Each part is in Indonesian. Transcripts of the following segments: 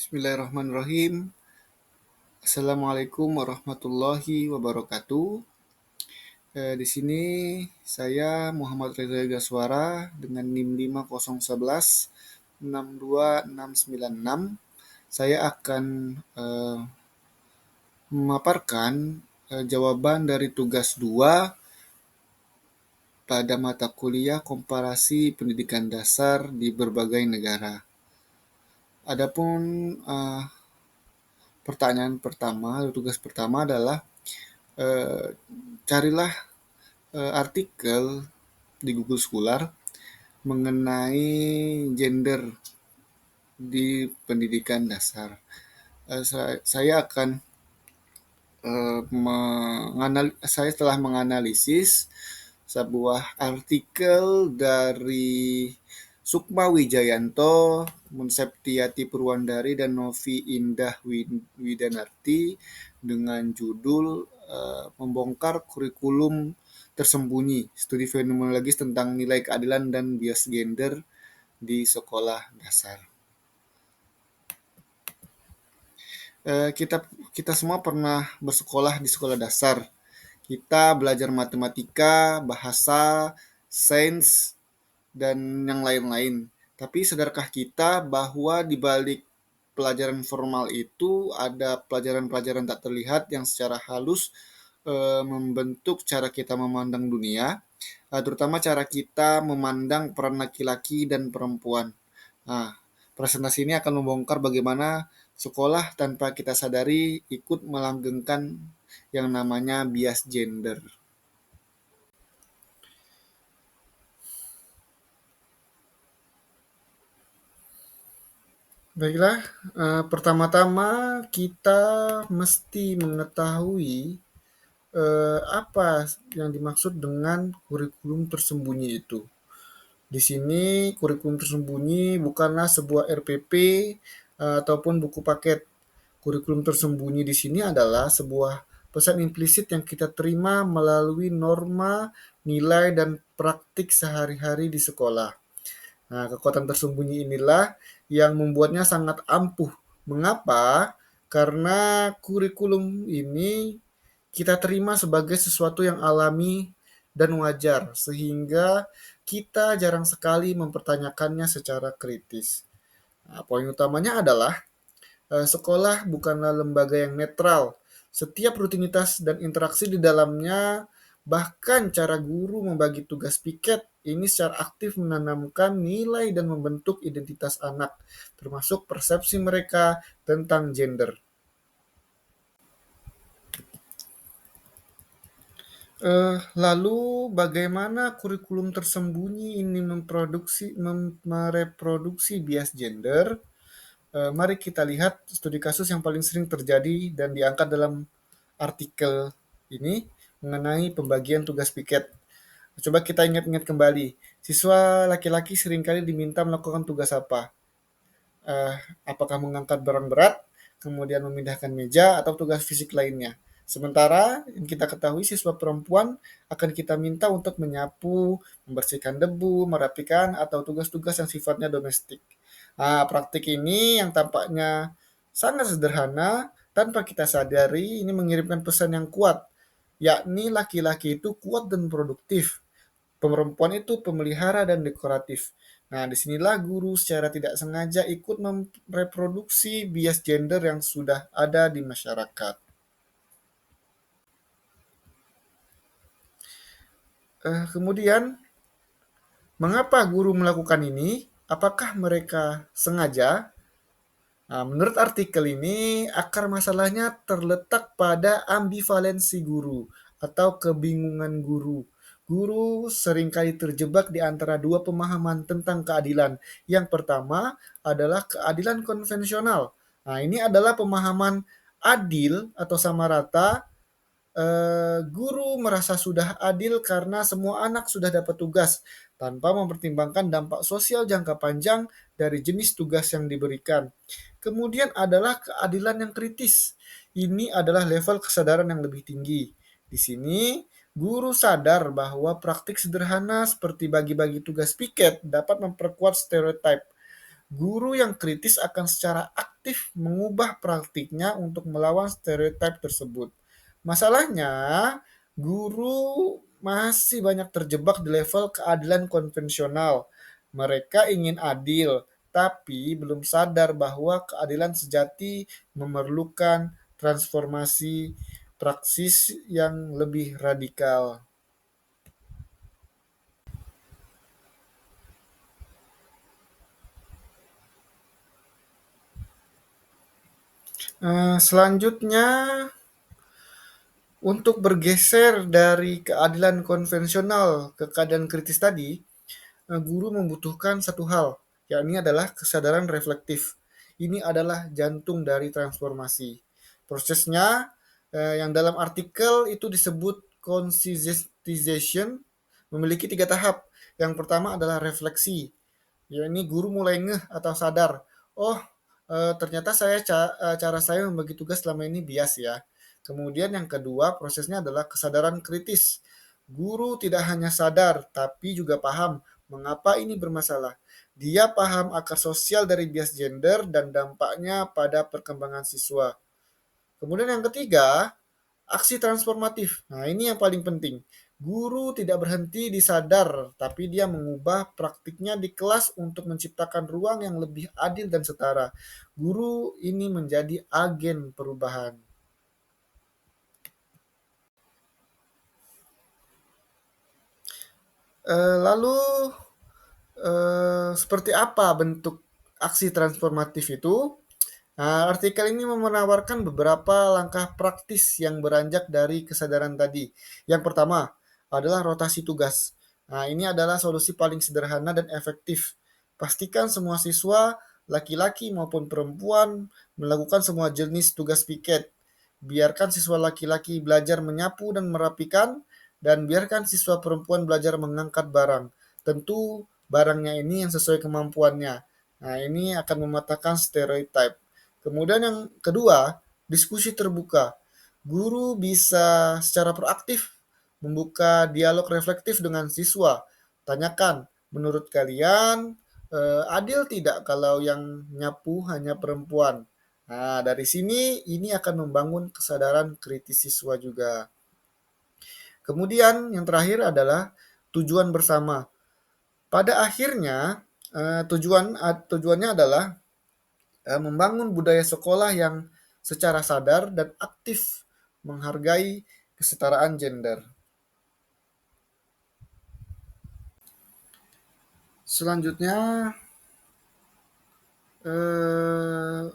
Bismillahirrahmanirrahim. Assalamualaikum warahmatullahi wabarakatuh. Di sini saya Muhammad Reza Gaswara dengan NIM 501162696. Saya akan memaparkan jawaban dari tugas 2 pada mata kuliah komparasi pendidikan dasar di berbagai negara. Adapun pertanyaan pertama, tugas pertama adalah carilah artikel di Google Scholar mengenai gender di pendidikan dasar. Saya akan saya telah menganalisis sebuah artikel dari Sukma Wijayanto, Munseptiati Purwandari, dan Novi Indah Widanarti dengan judul Membongkar Kurikulum Tersembunyi, Studi Fenomenologis tentang Nilai Keadilan dan Bias Gender di Sekolah Dasar. Kita semua pernah bersekolah di sekolah dasar. Kita belajar matematika, bahasa, sains, dan yang lain-lain. Tapi sadarkah kita bahwa di balik pelajaran formal itu ada pelajaran-pelajaran tak terlihat yang secara halus membentuk cara kita memandang dunia, terutama cara kita memandang peran laki-laki dan perempuan. Nah, presentasi ini akan membongkar bagaimana sekolah tanpa kita sadari ikut melanggengkan yang namanya bias gender. Baiklah, pertama-tama kita mesti mengetahui apa yang dimaksud dengan kurikulum tersembunyi itu. Di sini kurikulum tersembunyi bukanlah sebuah RPP ataupun buku paket. Kurikulum tersembunyi di sini adalah sebuah pesan implisit yang kita terima melalui norma, nilai, dan praktik sehari-hari di sekolah. Nah, kekuatan tersembunyi inilah yang membuatnya sangat ampuh. Mengapa? Karena kurikulum ini kita terima sebagai sesuatu yang alami dan wajar, sehingga kita jarang sekali mempertanyakannya secara kritis. Nah, poin utamanya adalah sekolah bukanlah lembaga yang netral. Setiap rutinitas dan interaksi di dalamnya, bahkan cara guru membagi tugas piket, ini secara aktif menanamkan nilai dan membentuk identitas anak, termasuk persepsi mereka tentang gender. Lalu bagaimana kurikulum tersembunyi ini mereproduksi bias gender? Mari kita lihat studi kasus yang paling sering terjadi dan diangkat dalam artikel ini mengenai pembagian tugas piket. Coba kita ingat-ingat kembali, siswa laki-laki seringkali diminta melakukan tugas apa? uh, Apakah mengangkat barang berat, kemudian memindahkan meja, atau tugas fisik lainnya. Sementara yang kita ketahui siswa perempuan akan kita minta untuk menyapu, membersihkan debu, merapikan, atau tugas-tugas yang sifatnya domestik. Nah, praktik ini yang tampaknya sangat sederhana, tanpa kita sadari ini mengirimkan pesan yang kuat, yakni laki-laki itu kuat dan produktif, perempuan itu pemelihara dan dekoratif. Nah, disinilah guru secara tidak sengaja ikut mereproduksi bias gender yang sudah ada di masyarakat. Kemudian, mengapa guru melakukan ini? Apakah mereka sengaja? Nah, menurut artikel ini, akar masalahnya terletak pada ambivalensi guru atau kebingungan guru. Guru seringkali terjebak di antara dua pemahaman tentang keadilan. Yang pertama adalah keadilan konvensional. Nah, ini adalah pemahaman adil atau sama rata. Guru merasa sudah adil karena semua anak sudah dapat tugas tanpa mempertimbangkan dampak sosial jangka panjang dari jenis tugas yang diberikan. Kemudian adalah keadilan yang kritis. Ini adalah level kesadaran yang lebih tinggi. Di sini, guru sadar bahwa praktik sederhana seperti bagi-bagi tugas piket dapat memperkuat stereotip. Guru yang kritis akan secara aktif mengubah praktiknya untuk melawan stereotip tersebut. Masalahnya, guru masih banyak terjebak di level keadilan konvensional. Mereka ingin adil, tapi belum sadar bahwa keadilan sejati memerlukan transformasi praksis yang lebih radikal. Selanjutnya, untuk bergeser dari keadilan konvensional ke keadaan kritis tadi, guru membutuhkan satu hal, yakni adalah kesadaran reflektif. Ini adalah jantung dari transformasi. Prosesnya, yang dalam artikel itu disebut conscientization, memiliki 3 tahap. Yang pertama adalah refleksi, ya ini guru mulai ngeh atau sadar, oh ternyata cara saya membagi tugas selama ini bias ya. Kemudian yang kedua prosesnya adalah kesadaran kritis. Guru tidak hanya sadar tapi juga paham mengapa ini bermasalah. Dia paham akar sosial dari bias gender dan dampaknya pada perkembangan siswa. Kemudian yang ketiga, aksi transformatif. Nah, ini yang paling penting. Guru tidak berhenti di sadar, tapi dia mengubah praktiknya di kelas untuk menciptakan ruang yang lebih adil dan setara. Guru ini menjadi agen perubahan. Lalu, seperti apa bentuk aksi transformatif itu? Nah, artikel ini menawarkan beberapa langkah praktis yang beranjak dari kesadaran tadi. Yang pertama adalah rotasi tugas. Nah, ini adalah solusi paling sederhana dan efektif. Pastikan semua siswa, laki-laki maupun perempuan, melakukan semua jenis tugas piket. Biarkan siswa laki-laki belajar menyapu dan merapikan, dan biarkan siswa perempuan belajar mengangkat barang. Tentu barangnya ini yang sesuai kemampuannya. Nah, ini akan mematahkan stereotip. Kemudian yang kedua, diskusi terbuka. Guru bisa secara proaktif membuka dialog reflektif dengan siswa. Tanyakan, menurut kalian adil tidak kalau yang nyapu hanya perempuan? Nah, dari sini ini akan membangun kesadaran kritis siswa juga. Kemudian yang terakhir adalah tujuan bersama. Pada akhirnya tujuannya adalah membangun budaya sekolah yang secara sadar dan aktif menghargai kesetaraan gender. Selanjutnya, eh,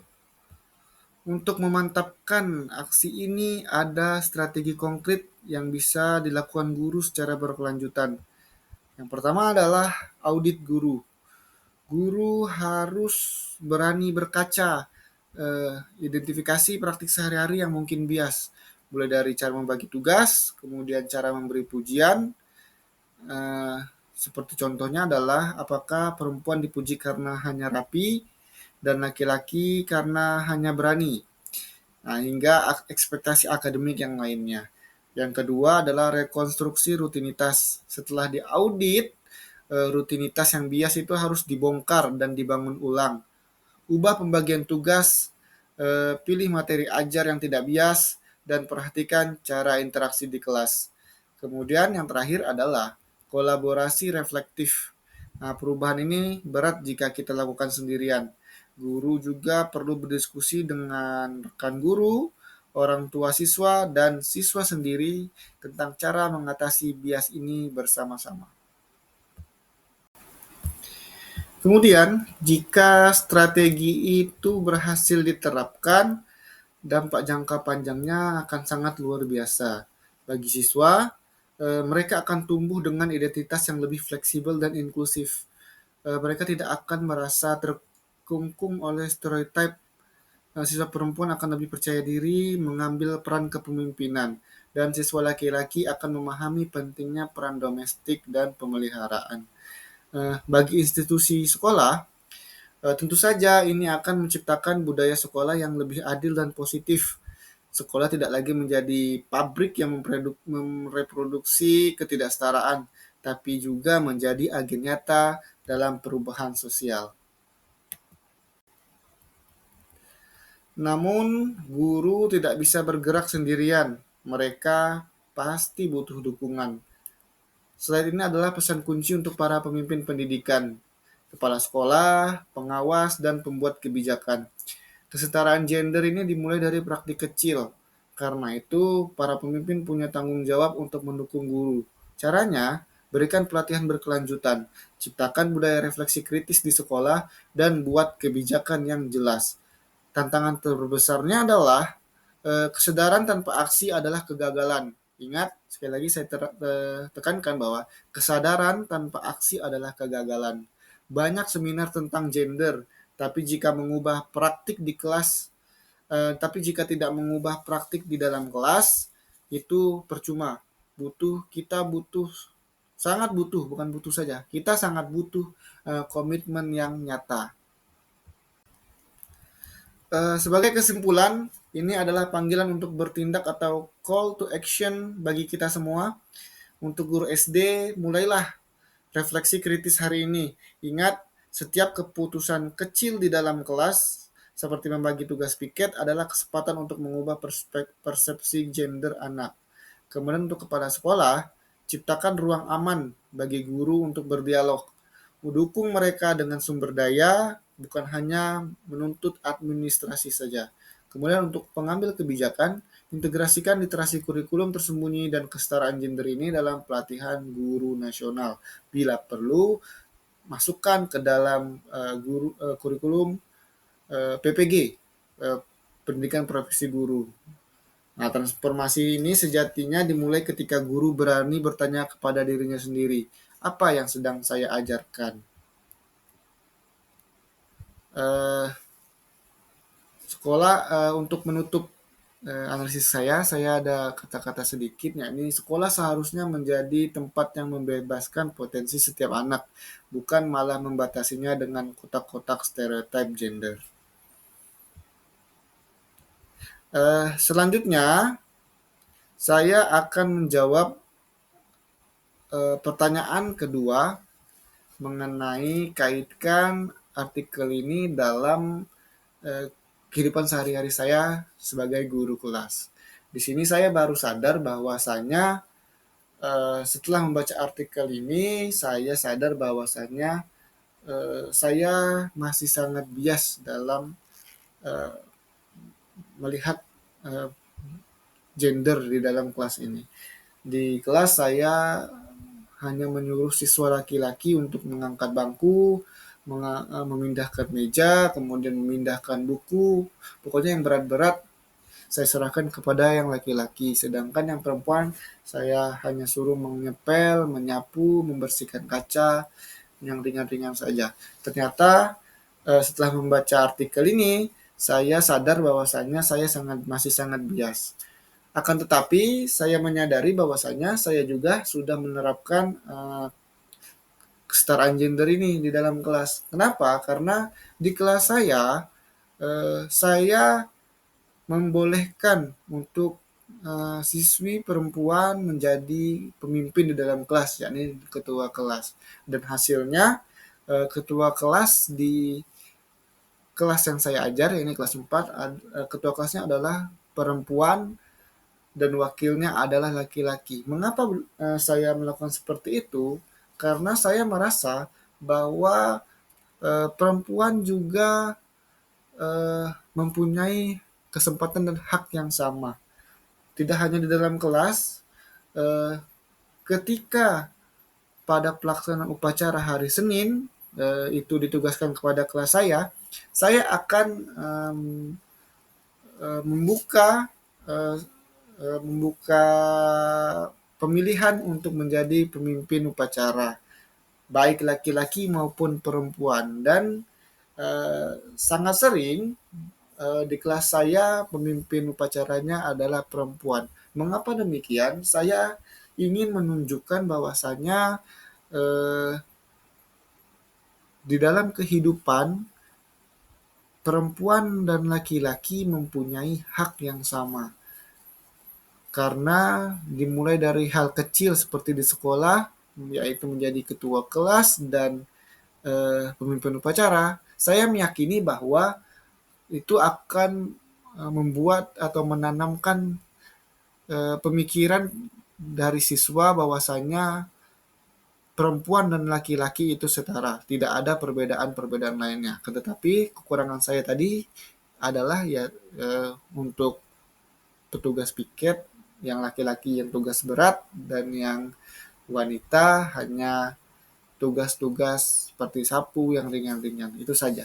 untuk memantapkan aksi ini ada strategi konkret yang bisa dilakukan guru secara berkelanjutan. Yang pertama adalah audit guru. Guru harus berani berkaca, identifikasi praktik sehari-hari yang mungkin bias, mulai dari cara membagi tugas, kemudian cara memberi pujian, eh, seperti contohnya adalah apakah perempuan dipuji karena hanya rapi dan laki-laki karena hanya berani. Nah, hingga ekspektasi akademik yang lainnya. Yang kedua adalah rekonstruksi rutinitas. Setelah diaudit, rutinitas yang bias itu harus dibongkar dan dibangun ulang. Ubah pembagian tugas, pilih materi ajar yang tidak bias, dan perhatikan cara interaksi di kelas. Kemudian yang terakhir adalah kolaborasi reflektif. Nah, perubahan ini berat jika kita lakukan sendirian. Guru juga perlu berdiskusi dengan rekan guru, orang tua siswa, dan siswa sendiri tentang cara mengatasi bias ini bersama-sama. Kemudian, jika strategi itu berhasil diterapkan, dampak jangka panjangnya akan sangat luar biasa. Bagi siswa, mereka akan tumbuh dengan identitas yang lebih fleksibel dan inklusif. Mereka tidak akan merasa terkungkung oleh stereotip. Siswa perempuan akan lebih percaya diri mengambil peran kepemimpinan, dan siswa laki-laki akan memahami pentingnya peran domestik dan pemeliharaan. Bagi institusi sekolah, tentu saja ini akan menciptakan budaya sekolah yang lebih adil dan positif. Sekolah tidak lagi menjadi pabrik yang mereproduksi ketidaksetaraan, tapi juga menjadi agen nyata dalam perubahan sosial. Namun, guru tidak bisa bergerak sendirian. Mereka pasti butuh dukungan. Slide ini adalah pesan kunci untuk para pemimpin pendidikan, kepala sekolah, pengawas, dan pembuat kebijakan. Kesetaraan gender ini dimulai dari praktik kecil. Karena itu, para pemimpin punya tanggung jawab untuk mendukung guru. Caranya, berikan pelatihan berkelanjutan, ciptakan budaya refleksi kritis di sekolah, dan buat kebijakan yang jelas. Tantangan terbesarnya adalah kesadaran tanpa aksi adalah kegagalan. Ingat, sekali lagi saya tekankan bahwa kesadaran tanpa aksi adalah kegagalan. Banyak seminar tentang gender, tapi jika mengubah praktik di kelas, tapi jika tidak mengubah praktik di dalam kelas, itu percuma. Kita butuh, sangat butuh, bukan butuh saja. Kita sangat butuh komitmen yang nyata. Sebagai kesimpulan, ini adalah panggilan untuk bertindak atau call to action bagi kita semua. Untuk guru SD, mulailah refleksi kritis hari ini. Ingat, setiap keputusan kecil di dalam kelas, seperti membagi tugas piket, adalah kesempatan untuk mengubah persepsi gender anak. Kemudian untuk kepala sekolah, ciptakan ruang aman bagi guru untuk berdialog. Dukung mereka dengan sumber daya, bukan hanya menuntut administrasi saja. Kemudian untuk pengambil kebijakan, integrasikan literasi kurikulum tersembunyi dan kesetaraan gender ini dalam pelatihan guru nasional. Bila perlu, masukkan ke dalam kurikulum PPG, pendidikan profesi guru. Nah, transformasi ini sejatinya dimulai ketika guru berani bertanya kepada dirinya sendiri, apa yang sedang saya ajarkan? Eh, Sekolah, untuk menutup analisis saya ada kata-kata sedikit, yakni sekolah seharusnya menjadi tempat yang membebaskan potensi setiap anak, bukan malah membatasinya dengan kotak-kotak stereotip gender. Selanjutnya, saya akan menjawab pertanyaan kedua mengenai kaitkan artikel ini dalam eh, kehidupan sehari-hari saya sebagai guru kelas. Di sini saya baru sadar bahwasanya setelah membaca artikel ini, saya sadar bahwasanya saya masih sangat bias dalam uh, melihat uh, gender di dalam kelas ini. Di kelas saya hanya menyuruh siswa laki-laki untuk mengangkat bangku, memindahkan meja, kemudian memindahkan buku. Pokoknya yang berat-berat saya serahkan kepada yang laki-laki. Sedangkan yang perempuan saya hanya suruh mengepel, menyapu, membersihkan kaca, yang ringan-ringan saja. Ternyata setelah membaca artikel ini, saya sadar bahwasanya saya masih sangat bias. Akan tetapi saya menyadari bahwasanya saya juga sudah menerapkan kesetaraan gender ini di dalam kelas. Kenapa? Karena di kelas saya membolehkan untuk siswi perempuan menjadi pemimpin di dalam kelas, yakni ketua kelas. Dan hasilnya ketua kelas di kelas yang saya ajar, ini kelas 4, ketua kelasnya adalah perempuan dan wakilnya adalah laki-laki. Mengapa saya melakukan seperti itu? Karena saya merasa bahwa perempuan juga mempunyai kesempatan dan hak yang sama. Tidak hanya di dalam kelas, ketika pada pelaksanaan upacara hari Senin, itu ditugaskan kepada kelas saya akan membuka uh, membuka pemilihan untuk menjadi pemimpin upacara, baik laki-laki maupun perempuan. Dan sangat sering di kelas saya pemimpin upacaranya adalah perempuan. Mengapa demikian? Saya ingin menunjukkan bahwasanya di dalam kehidupan perempuan dan laki-laki mempunyai hak yang sama. Karena dimulai dari hal kecil seperti di sekolah, yaitu menjadi ketua kelas dan pemimpin upacara, saya meyakini bahwa itu akan membuat atau menanamkan pemikiran dari siswa bahwasanya perempuan dan laki-laki itu setara, tidak ada perbedaan-perbedaan lainnya. Tetapi kekurangan saya tadi adalah ya untuk petugas piket yang laki-laki yang tugas berat dan yang wanita hanya tugas-tugas seperti sapu yang ringan-ringan. Itu saja.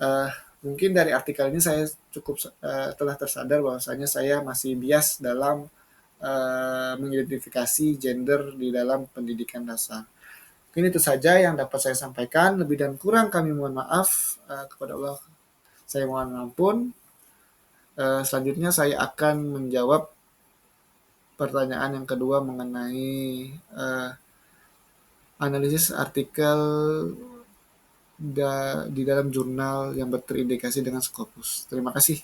Eh, Mungkin dari artikel ini saya cukup telah tersadar bahwasanya saya masih bias dalam mengidentifikasi gender di dalam pendidikan dasar. Mungkin itu saja yang dapat saya sampaikan. Lebih dan kurang kami mohon maaf kepada Allah. Saya mohon ampun. Selanjutnya saya akan menjawab pertanyaan yang kedua mengenai analisis artikel di dalam jurnal yang terindikasi dengan Scopus. Terima kasih.